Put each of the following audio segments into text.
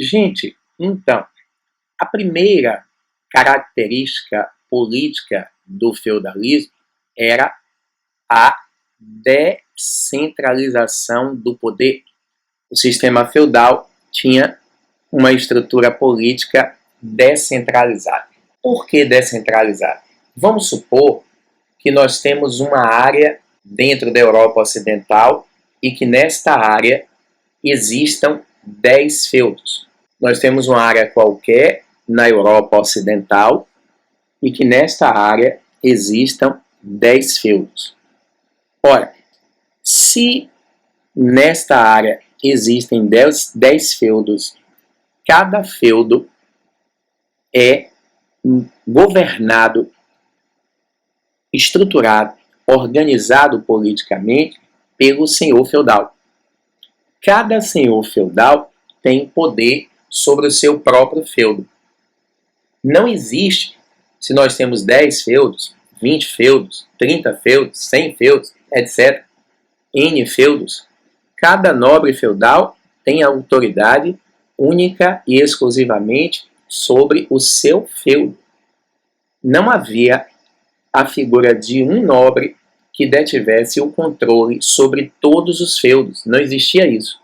Gente, então, a primeira característica política do feudalismo era a descentralização do poder. O sistema feudal tinha uma estrutura política descentralizada. Por que descentralizada? Vamos supor que nós temos uma área dentro da Europa Ocidental e que nesta área existam 10 feudos. Nós temos uma área qualquer na Europa Ocidental e que nesta área existam 10 feudos. Ora, se nesta área existem 10 feudos, cada feudo é governado, estruturado, organizado politicamente pelo senhor feudal. Cada senhor feudal tem poder sobre o seu próprio feudo. Não existe, se nós temos 10 feudos, 20 feudos, 30 feudos, 100 feudos, etc., N feudos, cada nobre feudal tem autoridade única e exclusivamente sobre o seu feudo. Não havia a figura de um nobre que detivesse o controle sobre todos os feudos. Não existia isso.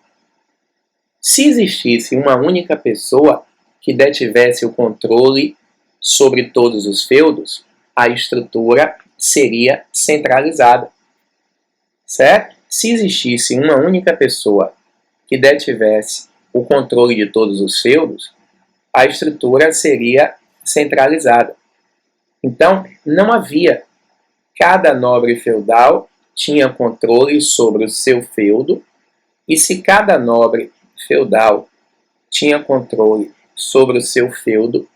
Se existisse uma única pessoa que detivesse o controle sobre todos os feudos, a estrutura seria centralizada. Certo? Se existisse uma única pessoa que detivesse o controle de todos os feudos, a estrutura seria centralizada. Então, não havia. Cada nobre feudal tinha controle sobre o seu feudo, e se cada nobre feudal tinha controle sobre o seu feudo,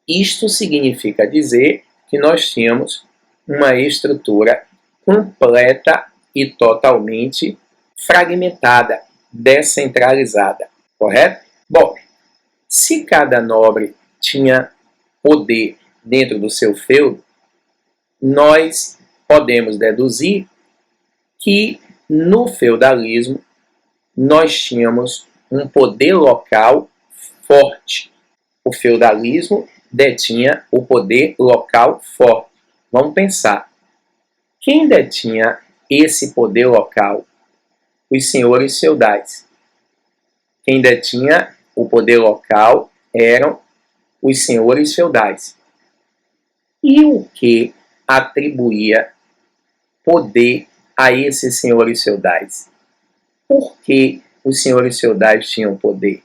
isto significa dizer que nós tínhamos uma estrutura completa e totalmente fragmentada, descentralizada, correto? Bom, se cada nobre tinha poder dentro do seu feudo, nós podemos deduzir que no feudalismo nós tínhamos um poder local forte. O feudalismo detinha o poder local forte. Vamos pensar. Quem detinha esse poder local? Os senhores feudais. Quem detinha o poder local eram os senhores feudais. E o que atribuía poder a esses senhores feudais? Por que os senhores feudais tinham poder?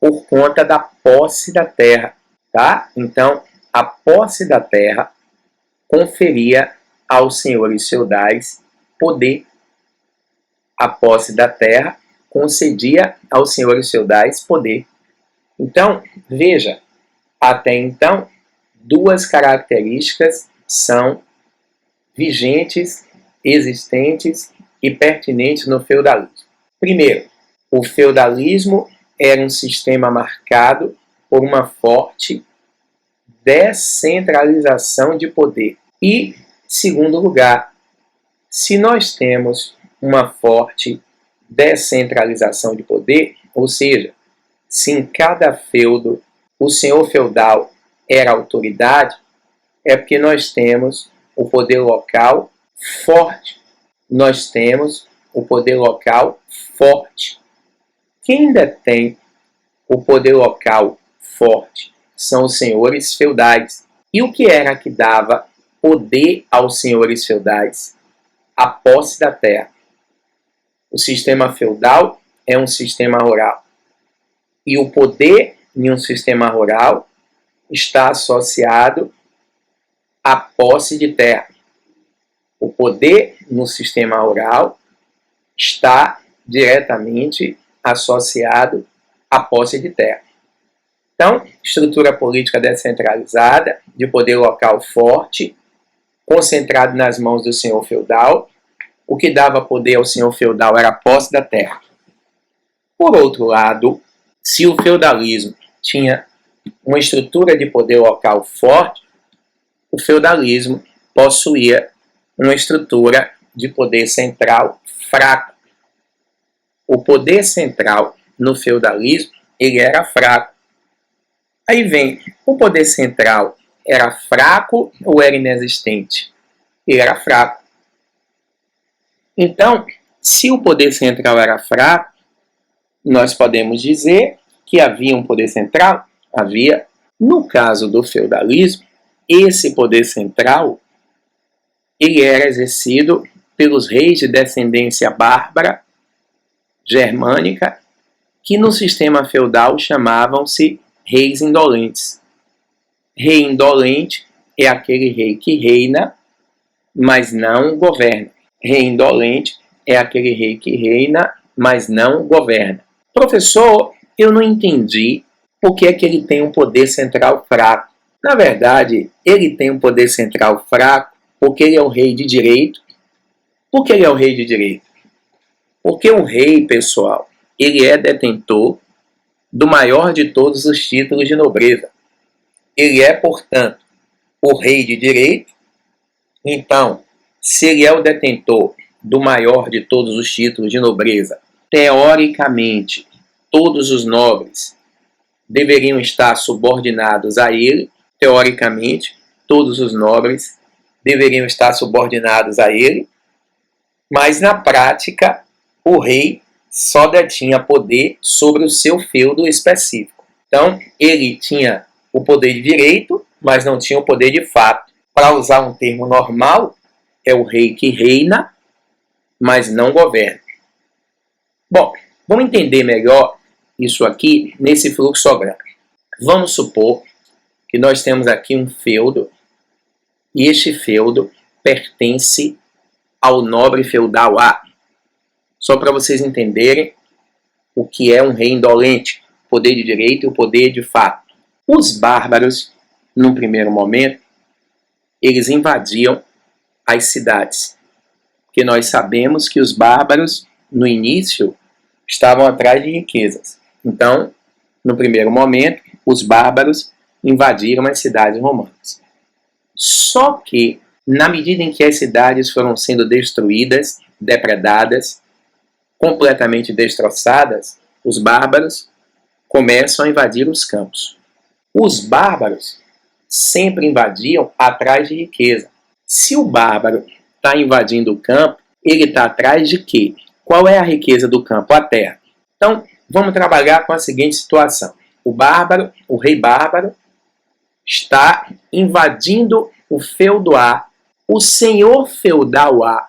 Por conta da posse da terra, tá? Então, a posse da terra conferia aos senhores feudais poder. A posse da terra concedia aos senhores feudais poder. Então, veja, até então, duas características são vigentes, existentes e pertinentes no feudalismo. Primeiro, o feudalismo era um sistema marcado por uma forte descentralização de poder. E, segundo lugar, se nós temos uma forte descentralização de poder, ou seja, se em cada feudo o senhor feudal era autoridade, é porque nós temos o poder local forte. Nós temos o poder local forte. Quem detém o poder local forte são os senhores feudais. E o que era que dava poder aos senhores feudais? A posse da terra. O sistema feudal é um sistema rural. E o poder em um sistema rural está associado à posse de terra. O poder no sistema rural está diretamente associado à posse de terra. Então, estrutura política descentralizada, de poder local forte, concentrado nas mãos do senhor feudal. O que dava poder ao senhor feudal era a posse da terra. Por outro lado, se o feudalismo tinha uma estrutura de poder local forte, o feudalismo possuía uma estrutura de poder central fraca. O poder central no feudalismo ele era fraco. Aí vem, o poder central era fraco ou era inexistente? Ele era fraco. Então, se o poder central era fraco, nós podemos dizer que havia um poder central? Havia. No caso do feudalismo, esse poder central ele era exercido pelos reis de descendência bárbara, germânica, que no sistema feudal chamavam-se reis indolentes. Rei indolente é aquele rei que reina, mas não governa. Rei indolente é aquele rei que reina, mas não governa. Professor, eu não entendi por que é que ele tem um poder central fraco. Na verdade, ele tem um poder central fraco porque ele é o rei de direito. Por que ele é o rei de direito? Porque o rei, pessoal, ele é detentor do maior de todos os títulos de nobreza. Ele é, portanto, o rei de direito. Então, se ele é o detentor do maior de todos os títulos de nobreza, teoricamente, todos os nobres deveriam estar subordinados a ele. Teoricamente, todos os nobres deveriam estar subordinados a ele. Mas, na prática, o rei só detinha poder sobre o seu feudo específico. Então, ele tinha o poder de direito, mas não tinha o poder de fato. Para usar um termo normal, é o rei que reina, mas não governa. Bom, vamos entender melhor isso aqui nesse fluxograma. Vamos supor que nós temos aqui um feudo, e este feudo pertence ao nobre feudal A. Só para vocês entenderem o que é um rei indolente, o poder de direito e o poder de fato. Os bárbaros, num primeiro momento, eles invadiam as cidades. Porque nós sabemos que os bárbaros, no início, estavam atrás de riquezas. Então, no primeiro momento, os bárbaros invadiram as cidades romanas. Só que, na medida em que as cidades foram sendo destruídas, depredadas, completamente destroçadas, os bárbaros começam a invadir os campos. Os bárbaros sempre invadiam atrás de riqueza. Se o bárbaro está invadindo o campo, ele está atrás de quê? Qual é a riqueza do campo? A terra. Então, vamos trabalhar com a seguinte situação. O bárbaro, o rei bárbaro, está invadindo o feudo A. O senhor feudal A,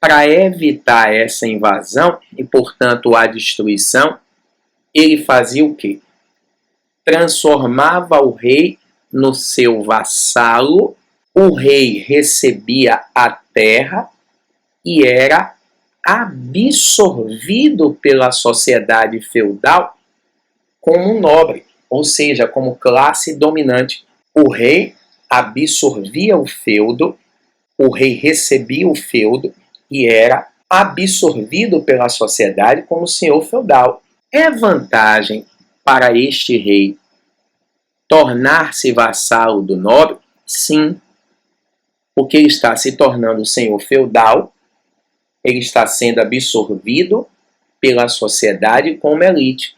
para evitar essa invasão e, portanto, a destruição, ele fazia o quê? Transformava o rei no seu vassalo, o rei recebia a terra e era absorvido pela sociedade feudal como um nobre, ou seja, como classe dominante. O rei absorvia o feudo, o rei recebia o feudo e era absorvido pela sociedade como senhor feudal. É vantagem para este rei tornar-se vassalo do nobre? Sim, porque ele está se tornando senhor feudal, ele está sendo absorvido pela sociedade como elite.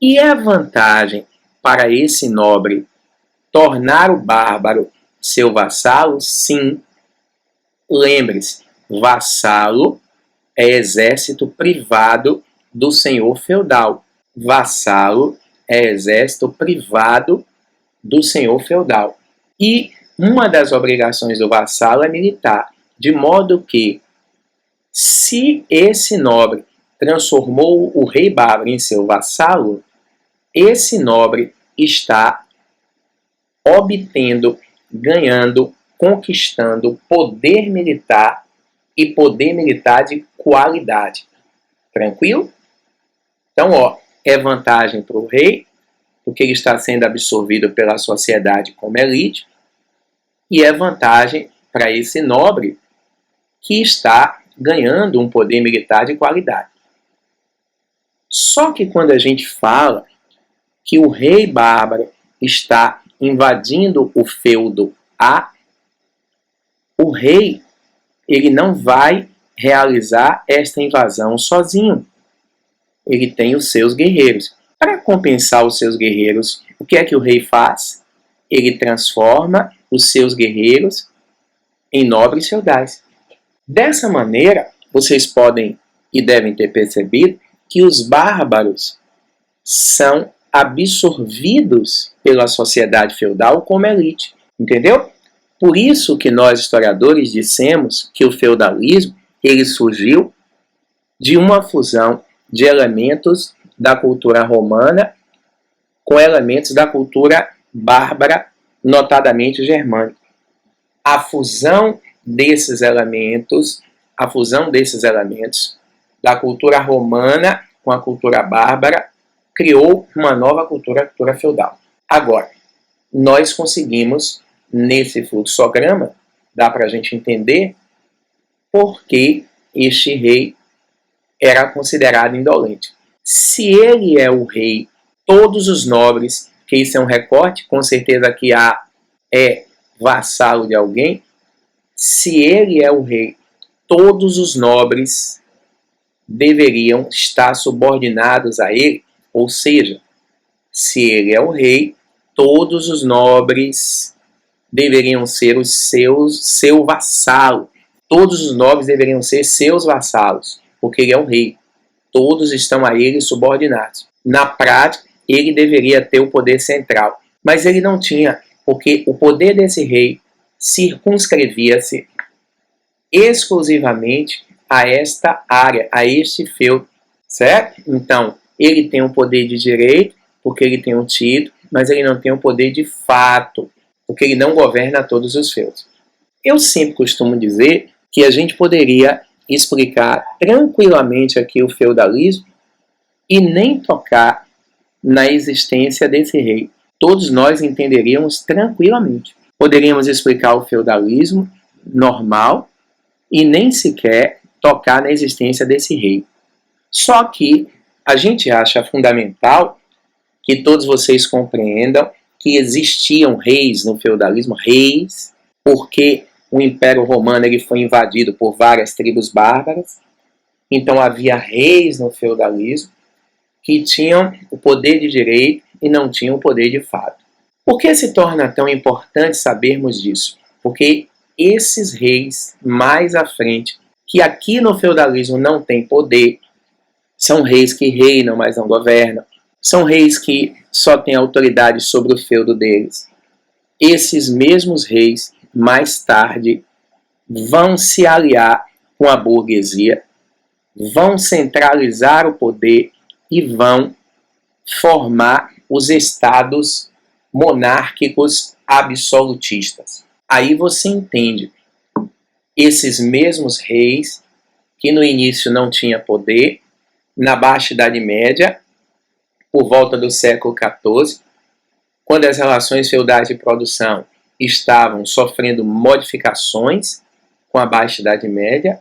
E é vantagem para esse nobre tornar o bárbaro seu vassalo? Sim. Lembre-se, vassalo é exército privado do senhor feudal. Vassalo é exército privado do senhor feudal. E uma das obrigações do vassalo é militar, de modo que, se esse nobre transformou o rei bárbaro em seu vassalo, esse nobre está obtendo, ganhando, conquistando poder militar e poder militar de qualidade. Tranquilo? Então, é vantagem para o rei, porque ele está sendo absorvido pela sociedade como elite, e é vantagem para esse nobre que está ganhando um poder militar de qualidade. Só que quando a gente fala que o rei bárbaro está invadindo o feudo A, o rei ele não vai realizar esta invasão sozinho. ele tem os seus guerreiros. Para compensar os seus guerreiros, o que é que o rei faz? Ele transforma os seus guerreiros em nobres feudais. Dessa maneira, vocês podem e devem ter percebido que os bárbaros são absorvidos pela sociedade feudal como elite. Entendeu? Por isso que nós, historiadores, dissemos que o feudalismo ele surgiu de uma fusão de elementos da cultura romana com elementos da cultura bárbara, notadamente germânica. A fusão desses elementos da cultura romana com a cultura bárbara criou uma nova cultura, a cultura feudal. Agora, nós conseguimos, nesse fluxograma, dá para a gente entender por que este rei era considerado indolente. Se ele é o rei, todos os nobres, que isso é um recorte, com certeza que é vassalo de alguém, se ele é o rei, todos os nobres deveriam estar subordinados a ele, ou seja, se ele é o rei, todos os nobres deveriam ser seu vassalo. Todos os nobres deveriam ser seus vassalos, porque ele é o rei. Todos estão a ele subordinados. Na prática, ele deveria ter o poder central, mas ele não tinha, porque o poder desse rei circunscrevia-se exclusivamente a esta área, a este feudo, certo? Então, ele tem um poder de direito, porque ele tem um título, mas ele não tem um poder de fato, porque ele não governa todos os feudos. Eu sempre costumo dizer que a gente poderia explicar tranquilamente aqui o feudalismo e nem tocar na existência desse rei. Todos nós entenderíamos tranquilamente. Poderíamos explicar o feudalismo normal e nem sequer tocar na existência desse rei. Só que a gente acha fundamental que todos vocês compreendam que existiam reis no feudalismo, reis, porque o Império Romano ele foi invadido por várias tribos bárbaras, então havia reis no feudalismo que tinham o poder de direito e não tinham o poder de fato. Por que se torna tão importante sabermos disso? Porque esses reis mais à frente, que aqui no feudalismo não têm poder, são reis que reinam, mas não governam, são reis que só têm autoridade sobre o feudo deles. Esses mesmos reis, mais tarde, vão se aliar com a burguesia, vão centralizar o poder e vão formar os estados monárquicos absolutistas. Aí você entende, esses mesmos reis que no início não tinham poder, na Baixa Idade Média, por volta do século XIV, quando as relações feudais de produção estavam sofrendo modificações com a Baixa Idade Média,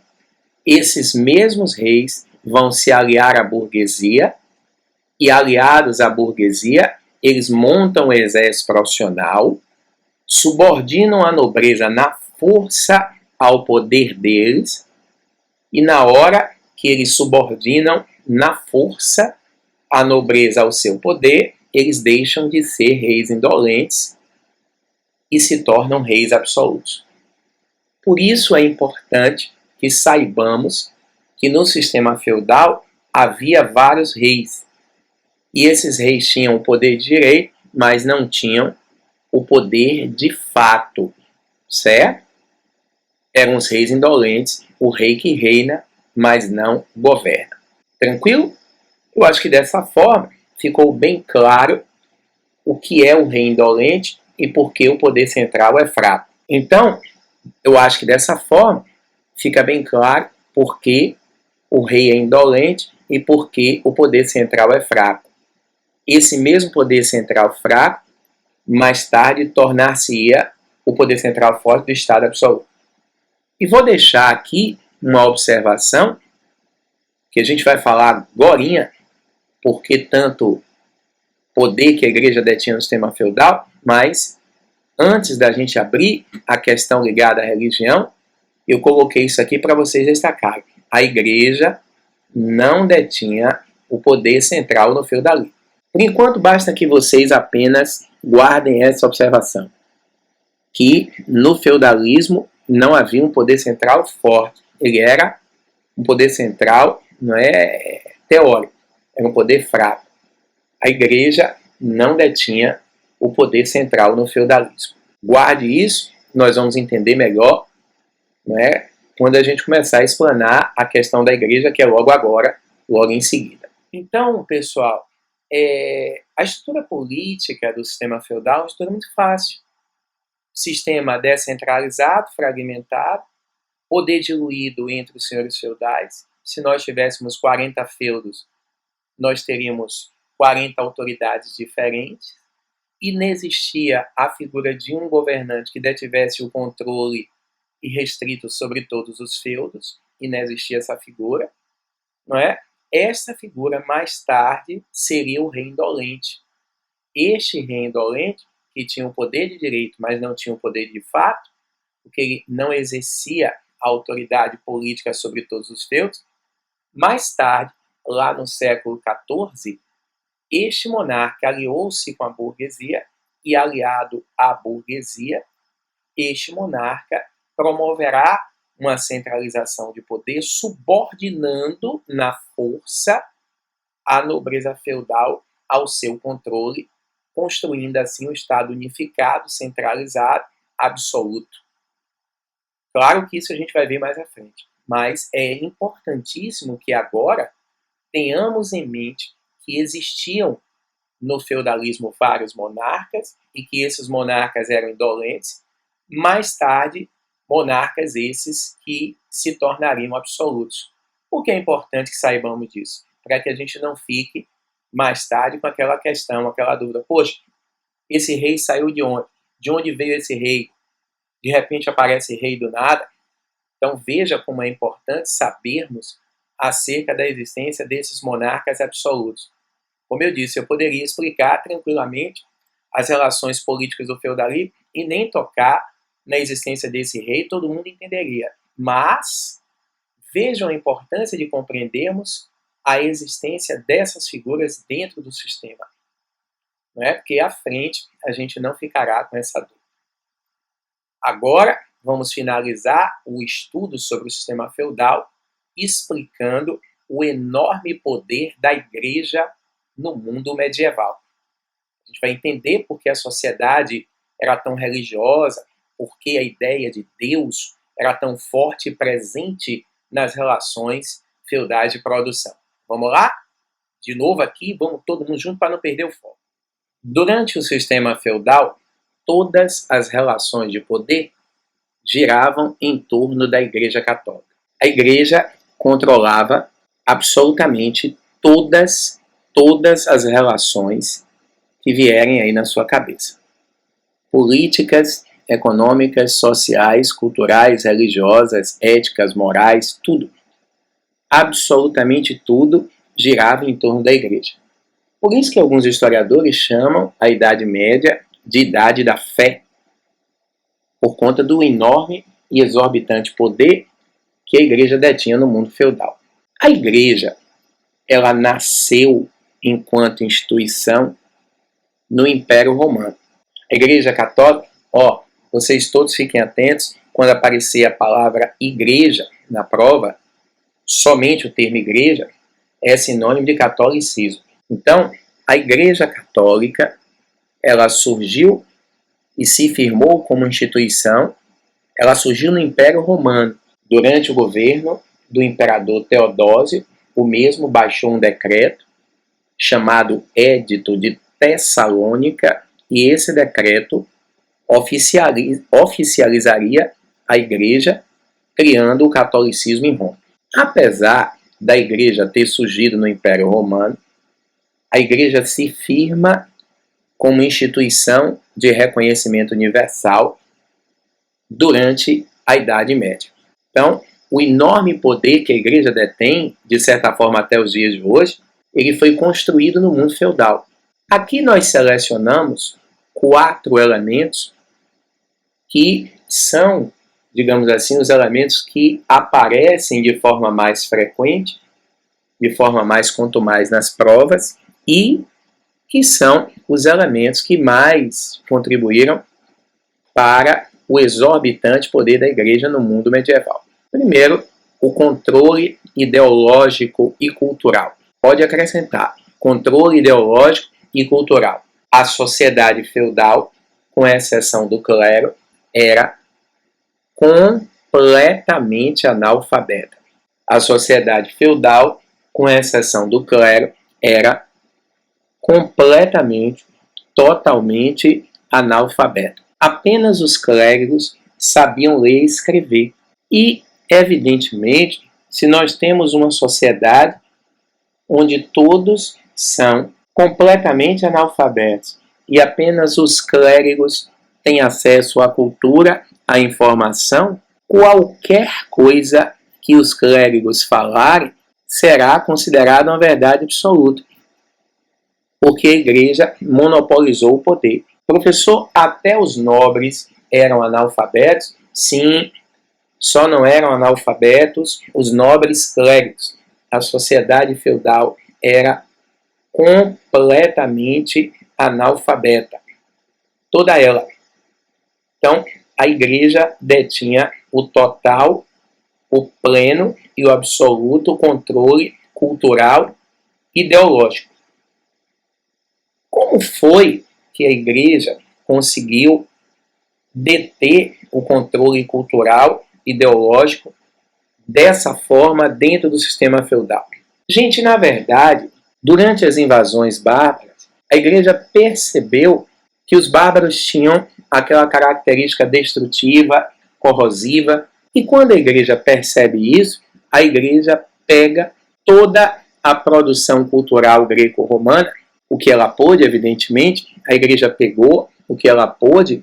esses mesmos reis vão se aliar à burguesia e, aliados à burguesia, eles montam o exército profissional, subordinam a nobreza na força ao poder deles e na hora que eles subordinam na força a nobreza ao seu poder, eles deixam de ser reis indolentes e se tornam reis absolutos. Por isso é importante que saibamos que no sistema feudal havia vários reis. E esses reis tinham o poder de direito, mas não tinham o poder de fato, certo? Eram os reis indolentes, o rei que reina, mas não governa. Tranquilo? Eu acho que dessa forma ficou bem claro o que é o rei indolente e por que o poder central é fraco. Então, eu acho que dessa forma fica bem claro por que o rei é indolente e por que o poder central é fraco. Esse mesmo poder central fraco, mais tarde, tornar-se-ia o poder central forte do Estado absoluto. E vou deixar aqui uma observação que a gente vai falar agorinha, porque tanto poder que a igreja detinha no sistema feudal, mas antes da gente abrir a questão ligada à religião, eu coloquei isso aqui para vocês destacarem. A igreja não detinha o poder central no feudalismo. Por enquanto, basta que vocês apenas guardem essa observação, que no feudalismo não havia um poder central forte. Ele era um poder central, não é teórico, era um poder fraco. A igreja não detinha o poder central no feudalismo. Guarde isso, nós vamos entender melhor, não é, quando a gente começar a explanar a questão da igreja, que é logo agora, logo em seguida. Então, pessoal, a estrutura política do sistema feudal é uma estrutura muito fácil. Sistema descentralizado, fragmentado, poder diluído entre os senhores feudais. Se nós tivéssemos 40 feudos, nós teríamos 40 autoridades diferentes. Inexistia a figura de um governante que detivesse o controle irrestrito sobre todos os feudos. Inexistia essa figura, não é? Esta figura, mais tarde, seria o rei indolente. Este rei indolente, que tinha o poder de direito, mas não tinha o poder de fato, porque ele não exercia a autoridade política sobre todos os feudos, mais tarde, lá no século XIV, este monarca aliou-se com a burguesia e, aliado à burguesia, este monarca promoverá uma centralização de poder, subordinando na força a nobreza feudal ao seu controle, construindo assim um Estado unificado, centralizado, absoluto. Claro que isso a gente vai ver mais à frente, mas é importantíssimo que agora tenhamos em mente que existiam no feudalismo vários monarcas e que esses monarcas eram indolentes. Mais tarde, monarcas esses que se tornariam absolutos. Por que é importante que saibamos disso? Para que a gente não fique mais tarde com aquela questão, aquela dúvida. Poxa, esse rei saiu de onde? De onde veio esse rei? De repente aparece rei do nada. Então veja como é importante sabermos acerca da existência desses monarcas absolutos. Como eu disse, eu poderia explicar tranquilamente as relações políticas do feudalismo e nem tocar na existência desse rei, todo mundo entenderia. Mas vejam a importância de compreendermos a existência dessas figuras dentro do sistema. Não é? Porque à frente a gente não ficará com essa dúvida. Agora vamos finalizar o estudo sobre o sistema feudal explicando o enorme poder da igreja no mundo medieval. A gente vai entender por que a sociedade era tão religiosa, por que a ideia de Deus era tão forte e presente nas relações feudais de produção. Vamos lá? De novo aqui, vamos todo mundo junto para não perder o foco. Durante o sistema feudal, todas as relações de poder giravam em torno da Igreja Católica. A Igreja controlava absolutamente todas as relações que vierem aí na sua cabeça. Políticas, econômicas, sociais, culturais, religiosas, éticas, morais, tudo. Absolutamente tudo girava em torno da Igreja. Por isso que alguns historiadores chamam a Idade Média de Idade da Fé, por conta do enorme e exorbitante poder que a Igreja detinha no mundo feudal. A Igreja, ela nasceu enquanto instituição no Império Romano. A Igreja Católica, vocês todos fiquem atentos, quando aparecer a palavra igreja na prova, somente o termo igreja é sinônimo de catolicismo. Então, a Igreja Católica, ela surgiu e se firmou como instituição, ela surgiu no Império Romano. Durante o governo do imperador Teodósio, o mesmo baixou um decreto chamado Édito de Tessalônica, e esse decreto oficializaria a Igreja, criando o catolicismo em Roma. Apesar da Igreja ter surgido no Império Romano, a Igreja se firma como instituição de reconhecimento universal durante a Idade Média. Então, o enorme poder que a Igreja detém, de certa forma até os dias de hoje, ele foi construído no mundo feudal. Aqui nós selecionamos 4 elementos que são, digamos assim, os elementos que aparecem de forma mais frequente de forma mais contumaz nas provas e que são os elementos que mais contribuíram para o exorbitante poder da igreja no mundo medieval. Primeiro, o controle ideológico e cultural. Pode acrescentar, controle ideológico e cultural. A sociedade feudal, com exceção do clero, era completamente analfabeta. A sociedade feudal, com exceção do clero, era completamente, totalmente analfabeta. Apenas os clérigos sabiam ler e escrever. E, evidentemente, se nós temos uma sociedade onde todos são completamente analfabetos e apenas os clérigos têm acesso à cultura, à informação, qualquer coisa que os clérigos falarem será considerada uma verdade absoluta, porque a igreja monopolizou o poder. Professor, até os nobres eram analfabetos? Sim, só não eram analfabetos os nobres clérigos. A sociedade feudal era completamente analfabeta. Toda ela. Então, a igreja detinha o total, o pleno e o absoluto controle cultural e ideológico. Como foi que a igreja conseguiu deter o controle cultural e ideológico dessa forma dentro do sistema feudal? Gente, na verdade, durante as invasões bárbaras, a igreja percebeu que os bárbaros tinham aquela característica destrutiva, corrosiva, e quando a igreja percebe isso, a igreja pega toda a produção cultural greco-romana, o que ela pôde, evidentemente, a igreja pegou o que ela pôde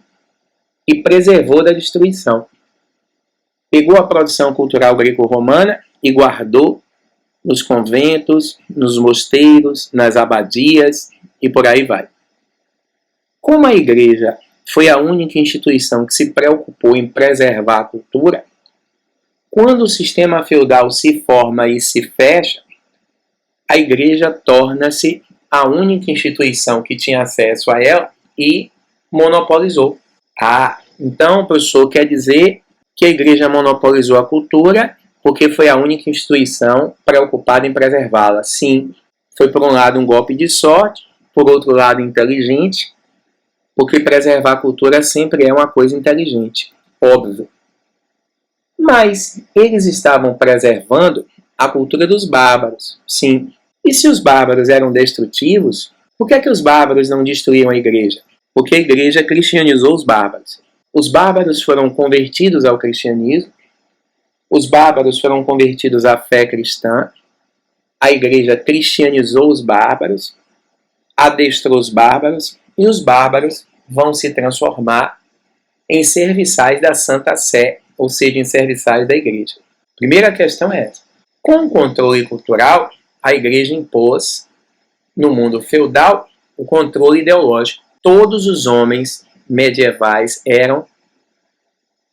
e preservou da destruição. Pegou a produção cultural greco-romana e guardou nos conventos, nos mosteiros, nas abadias e por aí vai. Como a igreja foi a única instituição que se preocupou em preservar a cultura, quando o sistema feudal se forma e se fecha, a igreja torna-se a única instituição que tinha acesso a ela e monopolizou. Então, professor, quer dizer que a igreja monopolizou a cultura porque foi a única instituição preocupada em preservá-la. Sim, foi por um lado um golpe de sorte, por outro lado inteligente, porque preservar a cultura sempre é uma coisa inteligente, óbvio. Mas eles estavam preservando a cultura dos bárbaros, sim. E se os bárbaros eram destrutivos, por que os bárbaros não destruíam a igreja? Porque a igreja cristianizou os bárbaros. Os bárbaros foram convertidos ao cristianismo, os bárbaros foram convertidos à fé cristã, a igreja cristianizou os bárbaros, adestrou os bárbaros, e os bárbaros vão se transformar em serviçais da Santa Sé, ou seja, em serviçais da igreja. Primeira questão é essa. Com o controle cultural, a igreja impôs, no mundo feudal, o controle ideológico. Todos os homens medievais eram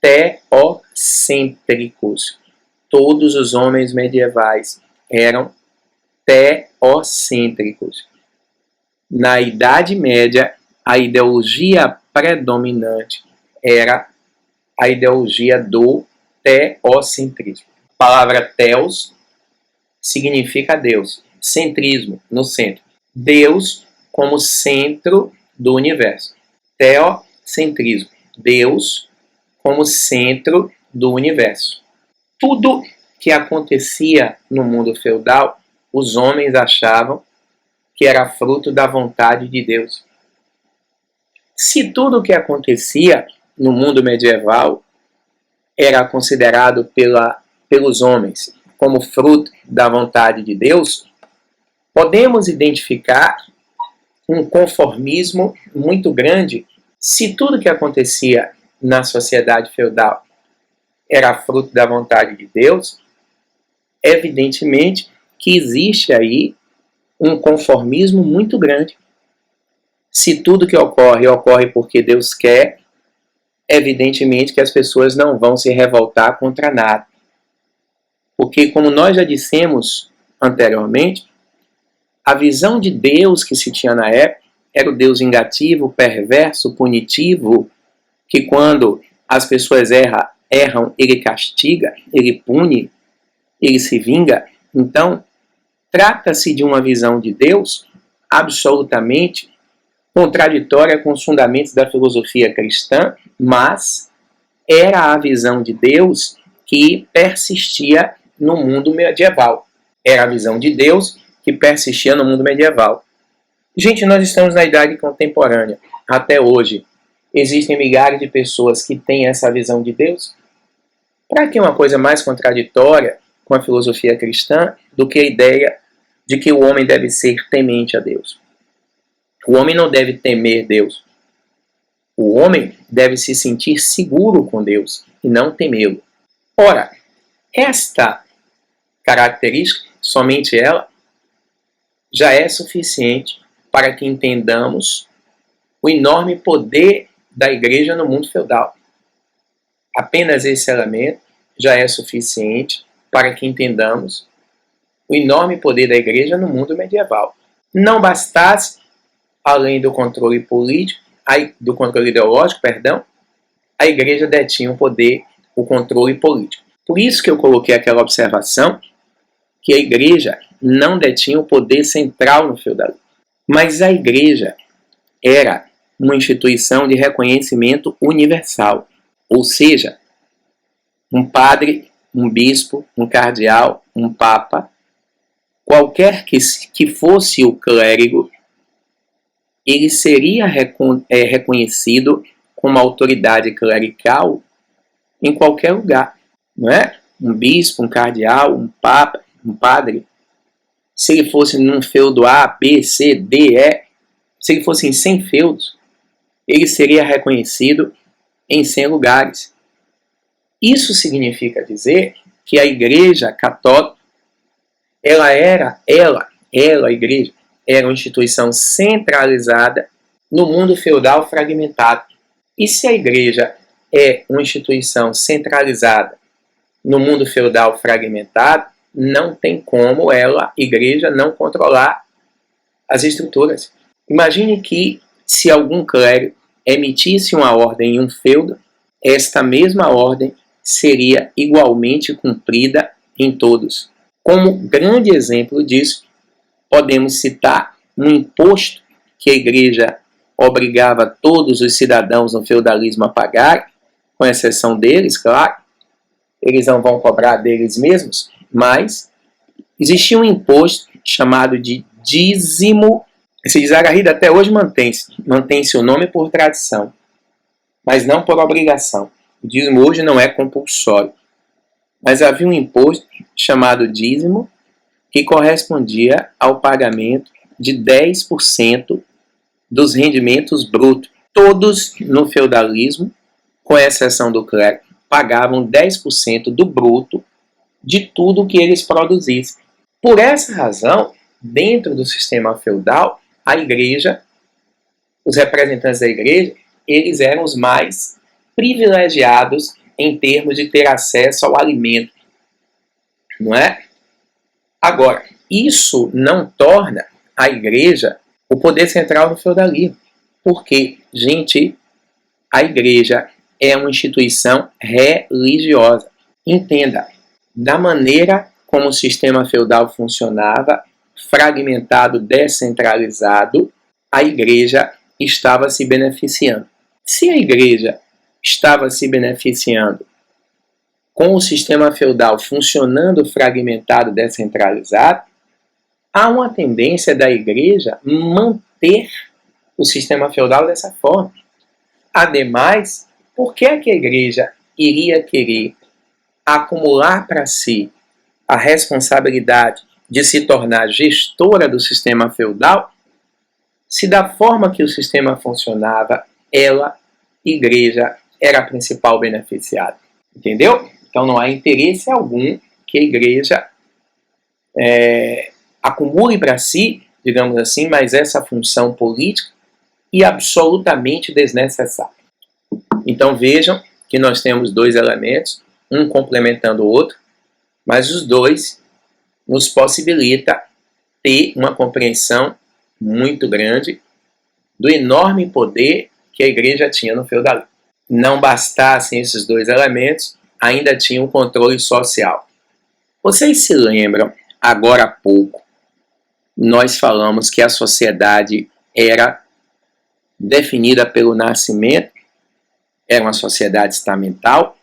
teocêntricos. Todos os homens medievais eram teocêntricos. Na Idade Média, a ideologia predominante era a ideologia do teocentrismo. A palavra teos significa Deus, centrismo, no centro. Deus como centro do universo. Teocentrismo, Deus como centro do universo. Tudo que acontecia no mundo feudal, os homens achavam que era fruto da vontade de Deus. Se tudo o que acontecia no mundo medieval era considerado pelos homens como fruto da vontade de Deus, podemos identificar um conformismo muito grande. Se tudo que acontecia na sociedade feudal era fruto da vontade de Deus, evidentemente que existe aí um conformismo muito grande. Se tudo que ocorre, ocorre porque Deus quer, evidentemente que as pessoas não vão se revoltar contra nada. Porque, como nós já dissemos anteriormente, a visão de Deus que se tinha na época era o Deus vingativo, perverso, punitivo, que quando as pessoas erram, ele castiga, ele pune, ele se vinga. Então, trata-se de uma visão de Deus absolutamente contraditória com os fundamentos da filosofia cristã, mas era a visão de Deus que persistia no mundo medieval. Era a visão de Deus que persistia no mundo medieval. Gente, nós estamos na idade contemporânea. Até hoje, existem milhares de pessoas que têm essa visão de Deus. Para que uma coisa mais contraditória com a filosofia cristã do que a ideia de que o homem deve ser temente a Deus? O homem não deve temer Deus. O homem deve se sentir seguro com Deus e não temê-lo. Ora, esta característica, somente ela, já é suficiente para que entendamos o enorme poder da igreja no mundo feudal. Apenas esse elemento já é suficiente para que entendamos o enorme poder da igreja no mundo medieval. Não bastasse, além do controle político, do controle ideológico, a igreja detinha o controle político. Por isso que eu coloquei aquela observação que a igreja não detinha o poder central no feudalismo. Mas a igreja era uma instituição de reconhecimento universal. Ou seja, um padre, um bispo, um cardeal, um papa, qualquer que fosse o clérigo, ele seria reconhecido como autoridade clerical em qualquer lugar. Não é? Um bispo, um cardeal, um papa, um padre, se ele fosse num feudo A, B, C, D, E, se ele fosse em 100 feudos, ele seria reconhecido em 100 lugares. Isso significa dizer que a Igreja Católica, a Igreja, era uma instituição centralizada no mundo feudal fragmentado. E se a Igreja é uma instituição centralizada no mundo feudal fragmentado, não tem como a Igreja, não controlar as estruturas. Imagine que se algum clérigo emitisse uma ordem em um feudo, esta mesma ordem seria igualmente cumprida em todos. Como grande exemplo disso, podemos citar um imposto que a Igreja obrigava todos os cidadãos no feudalismo a pagar, com exceção deles, claro. Eles não vão cobrar deles mesmos, mas existia um imposto chamado de dízimo. Esse desarraido até hoje mantém-se o nome por tradição, mas não por obrigação. O dízimo hoje não é compulsório. Mas havia um imposto chamado dízimo que correspondia ao pagamento de 10% dos rendimentos brutos. Todos no feudalismo, com exceção do clero, pagavam 10% do bruto de tudo que eles produzissem. Por essa razão, dentro do sistema feudal, a igreja, os representantes da igreja, eles eram os mais privilegiados em termos de ter acesso ao alimento. Não é? Agora, isso não torna a igreja o poder central no feudalismo. Porque, gente, a igreja é uma instituição religiosa. Entenda, da maneira como o sistema feudal funcionava, fragmentado, descentralizado, a igreja estava se beneficiando. Se a igreja estava se beneficiando com o sistema feudal funcionando fragmentado, descentralizado, há uma tendência da igreja manter o sistema feudal dessa forma. Ademais, por que a igreja iria querer acumular para si a responsabilidade de se tornar gestora do sistema feudal, se da forma que o sistema funcionava, ela, igreja, era a principal beneficiada? Entendeu? Então não há interesse algum que a igreja acumule para si, digamos assim, mas essa função política e absolutamente desnecessária. Então vejam que nós temos dois elementos, um complementando o outro, mas os dois nos possibilita ter uma compreensão muito grande do enorme poder que a igreja tinha no feudalismo. Não bastassem esses dois elementos, ainda tinha o controle social. Vocês se lembram, agora há pouco, nós falamos que a sociedade era definida pelo nascimento, era uma sociedade estamental,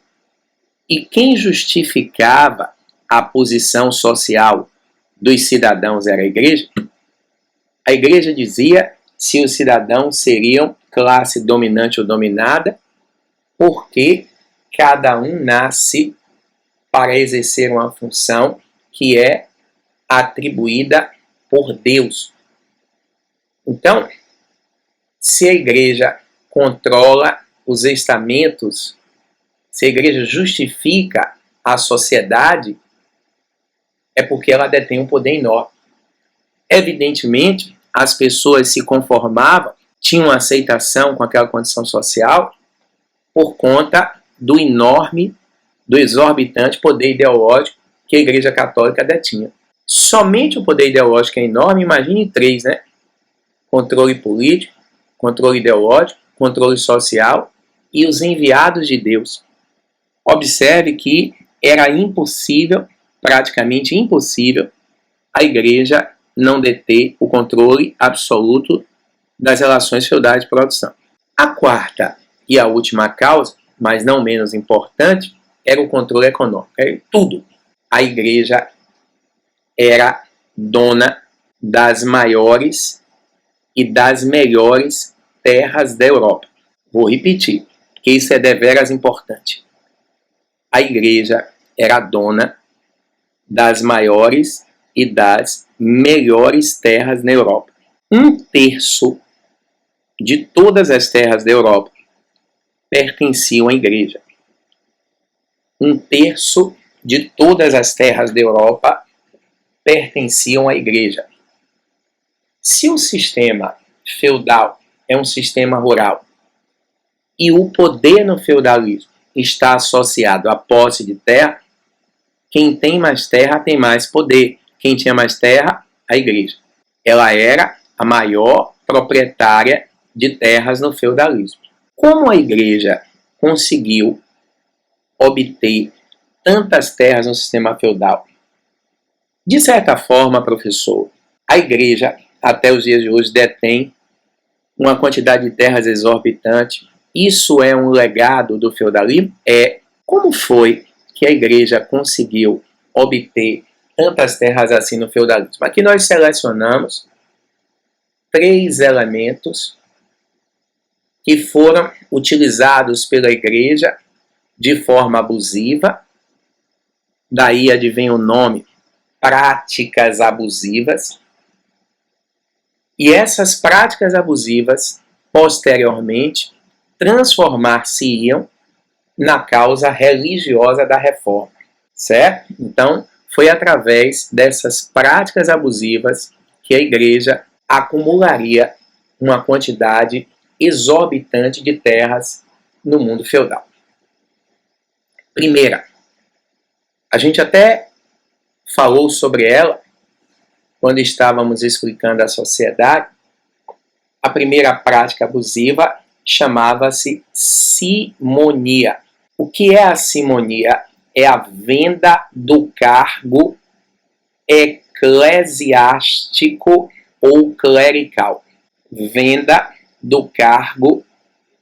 e quem justificava a posição social dos cidadãos era a igreja. A igreja dizia se os cidadãos seriam classe dominante ou dominada, porque cada um nasce para exercer uma função que é atribuída por Deus. Então, se a igreja controla os estamentos, se a igreja justifica a sociedade, é porque ela detém um poder enorme. Evidentemente, as pessoas se conformavam, tinham aceitação com aquela condição social por conta do enorme, do exorbitante poder ideológico que a Igreja Católica detinha. Somente o poder ideológico é enorme, imagine três, né? Controle político, controle ideológico, controle social e os enviados de Deus. Observe que era impossível, praticamente impossível, a Igreja não deter o controle absoluto das relações feudais de produção. A quarta e a última causa, mas não menos importante, era o controle econômico. Era tudo. A igreja era dona das maiores e das melhores terras da Europa. Vou repetir, porque isso é deveras importante. A igreja era dona das maiores e das melhores terras na Europa. 1/3 de todas as terras da Europa pertenciam à igreja. 1/3 de todas as terras da Europa pertenciam à igreja. Se o sistema feudal é um sistema rural e o poder no feudalismo está associado à posse de terra, quem tem mais terra tem mais poder. Quem tinha mais terra? A igreja. Ela era a maior proprietária de terras no feudalismo. Como a igreja conseguiu obter tantas terras no sistema feudal? De certa forma, professor, a igreja, até os dias de hoje, detém uma quantidade de terras exorbitante. Isso é um legado do feudalismo? É. Como foi que a igreja conseguiu obter tantas terras assim no feudalismo? Aqui nós selecionamos 3 elementos que foram utilizados pela igreja de forma abusiva, daí advém o nome, práticas abusivas, e essas práticas abusivas, posteriormente, transformar-se-iam na causa religiosa da reforma, certo? Então, foi através dessas práticas abusivas que a igreja acumularia uma quantidade exorbitante de terras no mundo feudal. Primeira, a gente até falou sobre ela quando estávamos explicando a sociedade. A primeira prática abusiva chamava-se simonia. O que é a simonia? É a venda do cargo eclesiástico ou clerical. Venda do cargo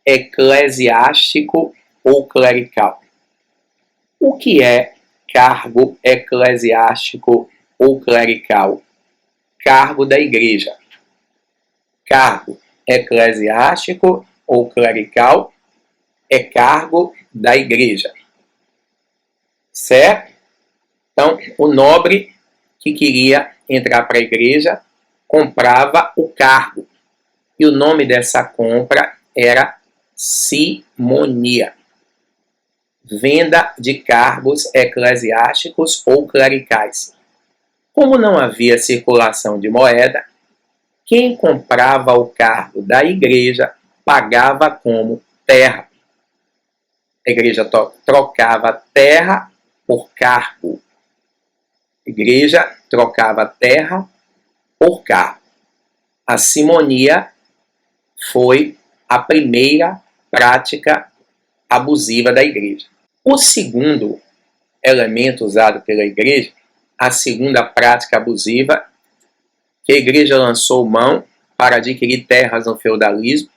eclesiástico ou clerical. O que é cargo eclesiástico ou clerical? Cargo da igreja. Cargo eclesiástico ou clerical é cargo da igreja. Certo? Então, o nobre que queria entrar para a igreja comprava o cargo. E o nome dessa compra era simonia. Venda de cargos eclesiásticos ou clericais. Como não havia circulação de moeda, quem comprava o cargo da igreja pagava como terra. A igreja trocava terra por cargo. A igreja trocava terra por carro. A simonia foi a primeira prática abusiva da igreja. O segundo elemento usado pela igreja, a segunda prática abusiva, que a igreja lançou mão para adquirir terras no feudalismo,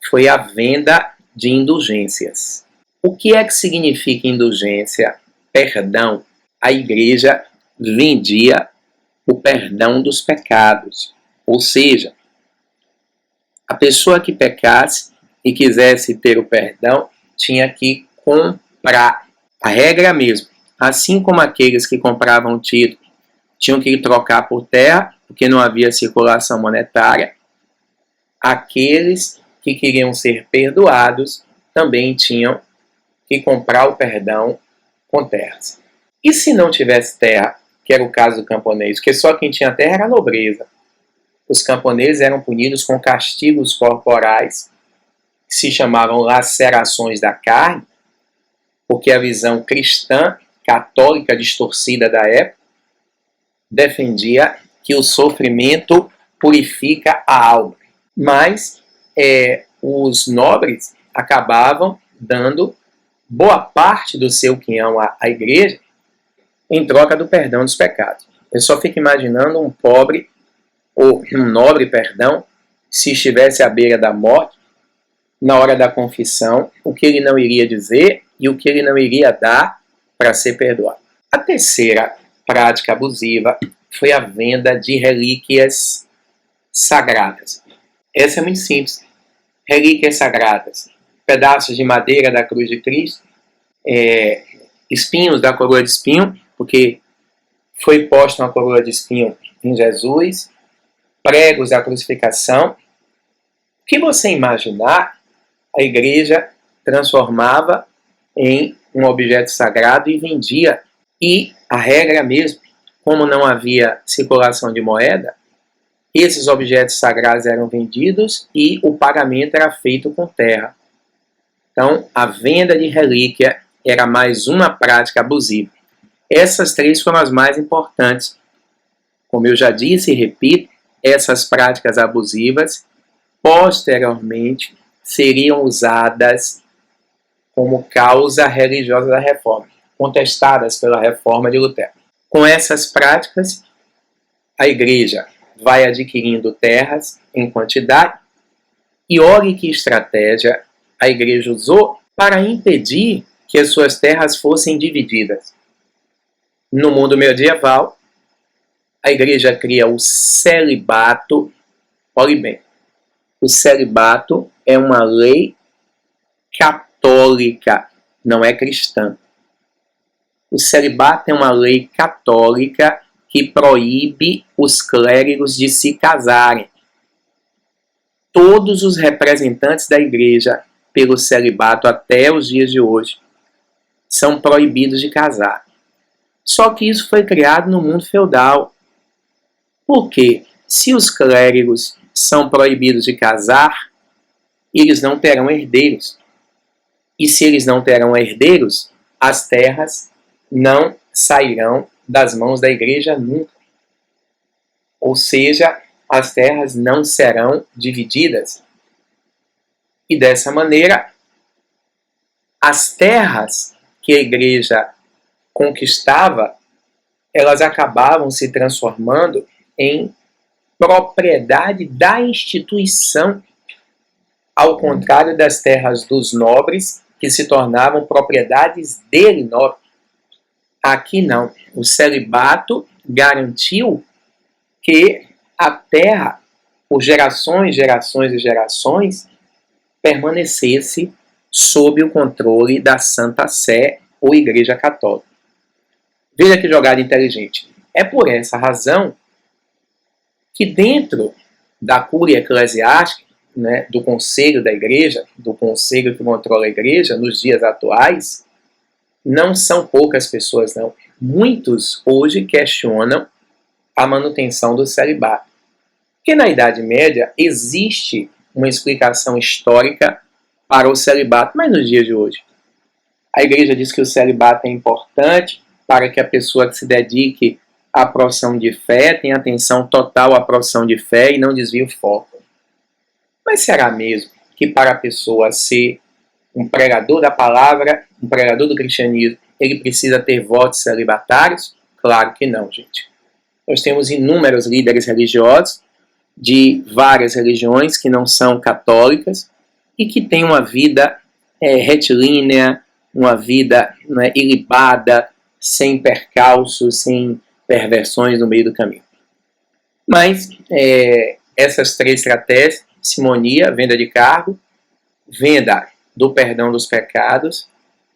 foi a venda de indulgências. O que é que significa indulgência? Perdão. A igreja vendia o perdão dos pecados. Ou seja, a pessoa que pecasse e quisesse ter o perdão tinha que comprar. A regra é a mesma. Assim como aqueles que compravam título tinham que trocar por terra, porque não havia circulação monetária, aqueles que queriam ser perdoados também tinham que comprar o perdão com terras. E se não tivesse terra, que era o caso do camponês, porque só quem tinha terra era a nobreza. Os camponeses eram punidos com castigos corporais, que se chamavam lacerações da carne, porque a visão cristã, católica distorcida da época, defendia que o sofrimento purifica a alma. Mas os nobres acabavam dando boa parte do seu quinhão à igreja em troca do perdão dos pecados. Eu só fico imaginando um pobre, ou um nobre, perdão, se estivesse à beira da morte, na hora da confissão, o que ele não iria dizer e o que ele não iria dar para ser perdoado. A terceira prática abusiva foi a venda de relíquias sagradas. Essa é muito simples. Relíquias sagradas, pedaços de madeira da cruz de Cristo, espinhos da coroa de espinho, porque foi posta uma coroa de espinho em Jesus, pregos da crucificação. O que você imaginar, a igreja transformava em um objeto sagrado e vendia. E a regra mesmo, como não havia circulação de moeda, esses objetos sagrados eram vendidos e o pagamento era feito com terra. Então, a venda de relíquia era mais uma prática abusiva. Essas três foram as mais importantes. Como eu já disse e repito, essas práticas abusivas, posteriormente, seriam usadas como causa religiosa da reforma, contestadas pela reforma de Lutero. Com essas práticas, a igreja vai adquirindo terras em quantidade e olhe que estratégia a igreja usou para impedir que as suas terras fossem divididas. No mundo medieval, a igreja cria o celibato. Olhe bem, o celibato é uma lei católica, não é cristã. O celibato é uma lei católica que proíbe os clérigos de se casarem. Todos os representantes da igreja, pelo celibato até os dias de hoje, são proibidos de casar. Só que isso foi criado no mundo feudal. Por quê? Se os clérigos são proibidos de casar, eles não terão herdeiros. E se eles não terão herdeiros, as terras não sairão das mãos da igreja nunca. Ou seja, as terras não serão divididas. E dessa maneira, as terras que a igreja conquistava, elas acabavam se transformando em propriedade da instituição, ao contrário das terras dos nobres, que se tornavam propriedades dele nobre. Aqui não. O celibato garantiu que a terra, por gerações, gerações e gerações, permanecesse sob o controle da Santa Sé ou Igreja Católica. Veja que jogada inteligente. É por essa razão que dentro da cúria eclesiástica, do conselho da igreja, do conselho que controla a igreja, nos dias atuais, não são poucas pessoas, não. Muitos hoje questionam a manutenção do celibato. Porque na Idade Média existe uma explicação histórica para o celibato, mas nos dias de hoje. A igreja diz que o celibato é importante para que a pessoa que se dedique à profissão de fé, tem atenção total à profissão de fé e não desvia o foco. Mas será mesmo que para a pessoa ser um pregador da palavra, um pregador do cristianismo, ele precisa ter votos celibatários? Claro que não, gente. Nós temos inúmeros líderes religiosos de várias religiões que não são católicas e que têm uma vida retilínea, uma vida ilibada, sem percalços, sem perversões no meio do caminho. Mas essas três estratégias, simonia, venda de cargo, venda do perdão dos pecados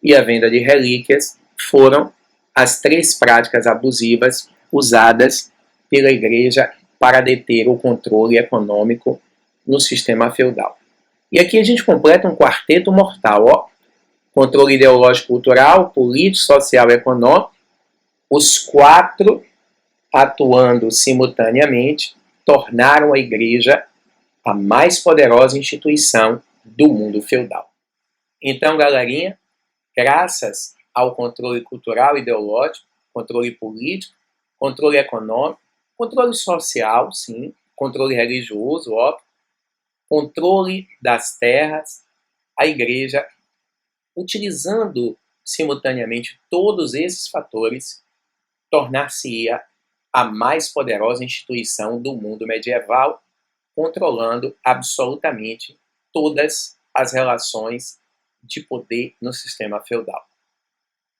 e a venda de relíquias, foram as três práticas abusivas usadas pela igreja para deter o controle econômico no sistema feudal. E aqui a gente completa um quarteto mortal, ó. Controle ideológico, cultural, político, social e econômico, os quatro atuando simultaneamente, tornaram a igreja a mais poderosa instituição do mundo feudal. Então, galerinha, graças ao controle cultural, ideológico, controle político, controle econômico, controle social, sim, controle religioso, óbvio, controle das terras, a igreja, utilizando simultaneamente todos esses fatores, tornar-se-ia a mais poderosa instituição do mundo medieval, controlando absolutamente todas as relações de poder no sistema feudal.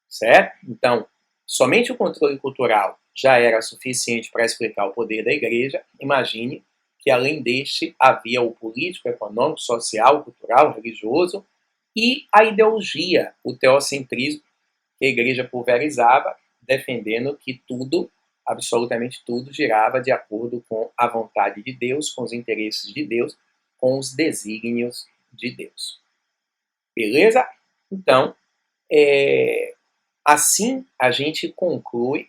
Certo? Então, somente o controle cultural já era suficiente para explicar o poder da igreja. Imagine que, além deste, havia o político, econômico, social, cultural, religioso e a ideologia, o teocentrismo, que a igreja pulverizava, defendendo que tudo, absolutamente tudo, girava de acordo com a vontade de Deus, com os interesses de Deus, com os desígnios de Deus. Beleza? Então, assim a gente conclui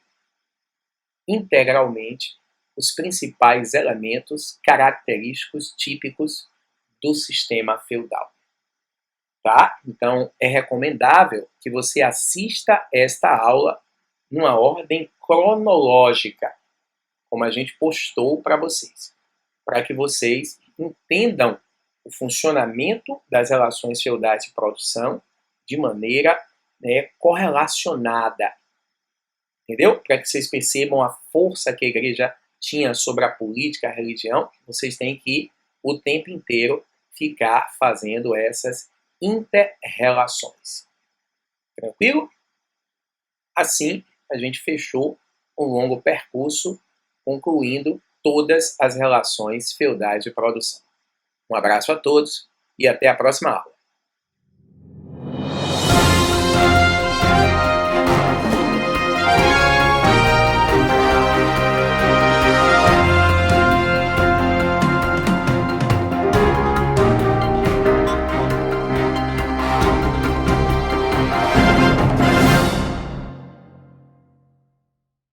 integralmente os principais elementos característicos típicos do sistema feudal. Tá? Então, é recomendável que você assista esta aula numa ordem cronológica, como a gente postou para vocês, para que vocês entendam o funcionamento das relações feudais de produção de maneira correlacionada, entendeu? Para que vocês percebam a força que a igreja tinha sobre a política, a religião, vocês têm que, o tempo inteiro, ficar fazendo essas inter-relações. Tranquilo? Assim, a gente fechou um longo percurso, concluindo todas as relações feudais de produção. Um abraço a todos e até a próxima aula.